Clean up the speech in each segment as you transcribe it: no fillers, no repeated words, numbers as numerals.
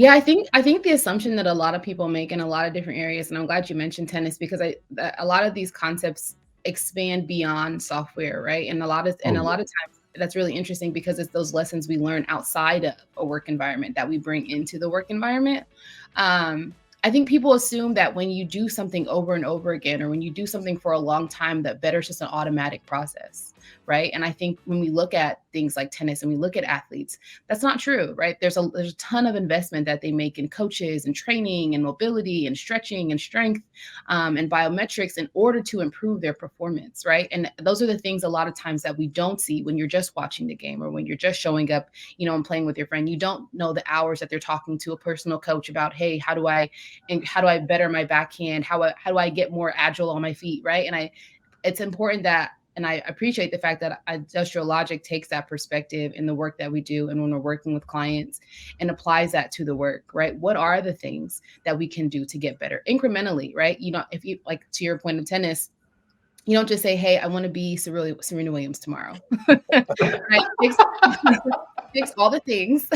Yeah, I think the assumption that a lot of people make in a lot of different areas, and I'm glad you mentioned tennis because a lot of these concepts expand beyond software, right? And Oh, a yeah. lot of times that's really interesting because it's those lessons we learn outside of a work environment that we bring into the work environment. I think people assume that when you do something over and over again, or when you do something for a long time, that better is just an automatic process, right? And I think when we look at things like tennis and we look at athletes, that's not true, right? There's a ton of investment that they make in coaches and training and mobility and stretching and strength and biometrics in order to improve their performance, right? And those are the things a lot of times that we don't see when you're just watching the game or when you're just showing up, and playing with your friend. You don't know the hours that they're talking to a personal coach about, hey, how do I better my backhand? How do I get more agile on my feet, right? It's important that, and I appreciate the fact that industrial logic takes that perspective in the work that we do and when we're working with clients and applies that to the work, right? What are the things that we can do to get better incrementally, right? If you, like, to your point of tennis, you don't just say, hey, I want to be Serena Williams tomorrow, right? Fix all the things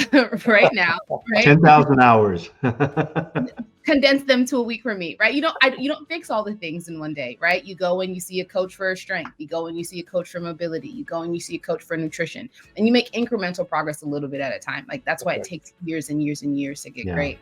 right now, right? 10,000 hours. Condense them to a week for me, right? You don't fix all the things in one day, right? You go and you see a coach for strength, you go and you see a coach for mobility, you go and you see a coach for nutrition, and you make incremental progress a little bit at a time. Like, that's why it takes years and years and years to get Yeah. great.